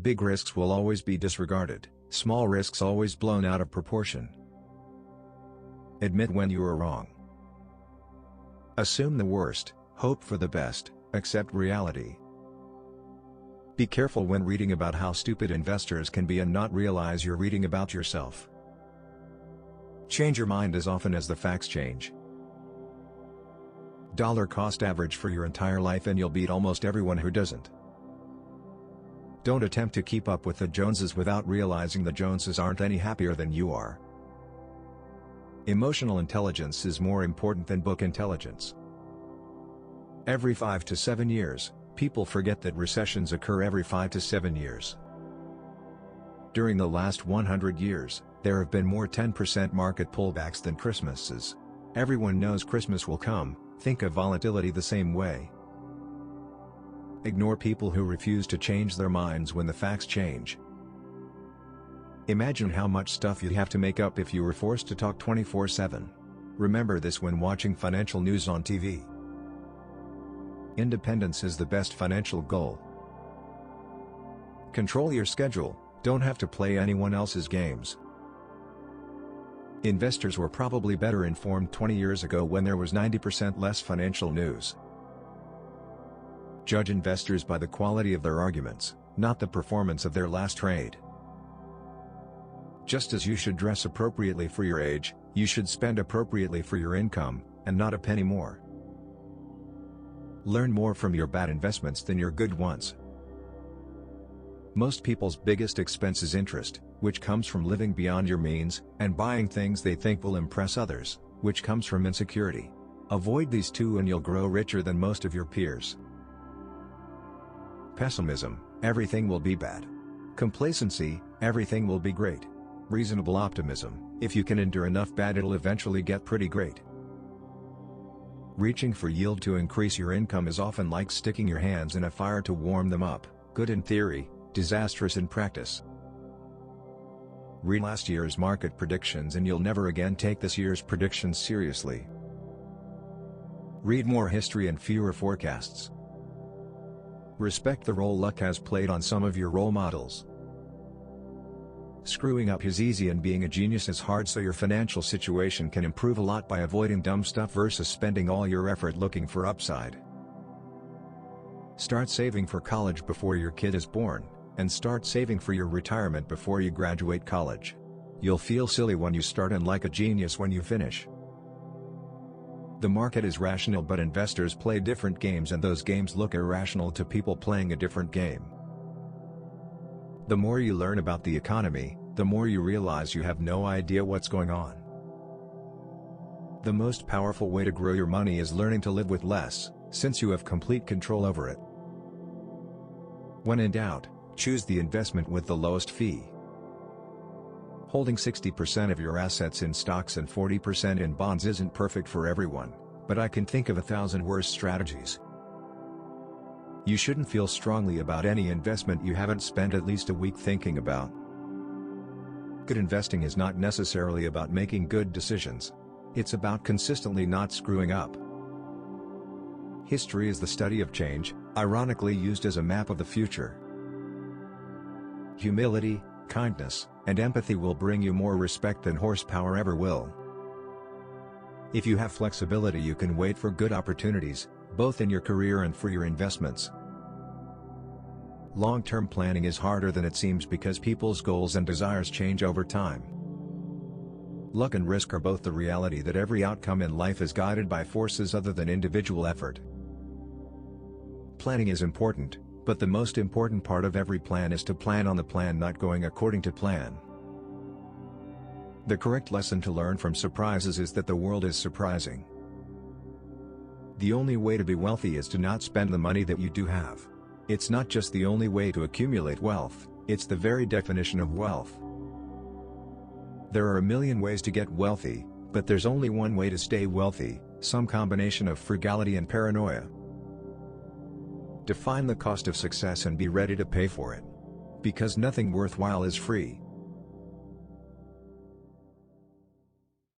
Big risks will always be disregarded, small risks always blown out of proportion. Admit when you are wrong. Assume the worst, hope for the best, accept reality. Be careful when reading about how stupid investors can be and not realize you're reading about yourself. Change your mind as often as the facts change. Dollar cost average for your entire life and you'll beat almost everyone who doesn't. Don't attempt to keep up with the Joneses without realizing the Joneses aren't any happier than you are. Emotional intelligence is more important than book intelligence. Every 5 to 7 years, people forget that recessions occur every 5 to 7 years. During the last 100 years, there have been more 10% market pullbacks than Christmases. Everyone knows Christmas will come. Think of volatility the same way. Ignore people who refuse to change their minds when the facts change. Imagine how much stuff you'd have to make up if you were forced to talk 24/7. Remember this when watching financial news on TV. Independence is the best financial goal. Control your schedule, don't have to play anyone else's games. Investors were probably better informed 20 years ago when there was 90% less financial news. Judge investors by the quality of their arguments, not the performance of their last trade. Just as you should dress appropriately for your age, you should spend appropriately for your income, and not a penny more. Learn more from your bad investments than your good ones. Most people's biggest expense is interest, which comes from living beyond your means, and buying things they think will impress others, which comes from insecurity. Avoid these two and you'll grow richer than most of your peers. Pessimism, everything will be bad. Complacency, everything will be great. Reasonable optimism, if you can endure enough bad it'll eventually get pretty great. Reaching for yield to increase your income is often like sticking your hands in a fire to warm them up, good in theory, disastrous in practice. Read last year's market predictions and you'll never again take this year's predictions seriously. Read more history and fewer forecasts. Respect the role luck has played on some of your role models. Screwing up is easy and being a genius is hard, so your financial situation can improve a lot by avoiding dumb stuff versus spending all your effort looking for upside. Start saving for college before your kid is born, and start saving for your retirement before you graduate college. You'll feel silly when you start and like a genius when you finish. The market is rational, but investors play different games and those games look irrational to people playing a different game. The more you learn about the economy, the more you realize you have no idea what's going on. The most powerful way to grow your money is learning to live with less, since you have complete control over it. When in doubt, choose the investment with the lowest fee. Holding 60% of your assets in stocks and 40% in bonds isn't perfect for everyone, but I can think of 1,000 worse strategies. You shouldn't feel strongly about any investment you haven't spent at least a week thinking about. Good investing is not necessarily about making good decisions. It's about consistently not screwing up. History is the study of change, ironically used as a map of the future. Humility, kindness, and empathy will bring you more respect than horsepower ever will. If you have flexibility, you can wait for good opportunities, both in your career and for your investments. Long-term planning is harder than it seems because people's goals and desires change over time. Luck and risk are both the reality that every outcome in life is guided by forces other than individual effort. Planning is important, but the most important part of every plan is to plan on the plan not going according to plan. The correct lesson to learn from surprises is that the world is surprising. The only way to be wealthy is to not spend the money that you do have. It's not just the only way to accumulate wealth, it's the very definition of wealth. There are a million ways to get wealthy, but there's only one way to stay wealthy, some combination of frugality and paranoia. Define the cost of success and be ready to pay for it. Because nothing worthwhile is free.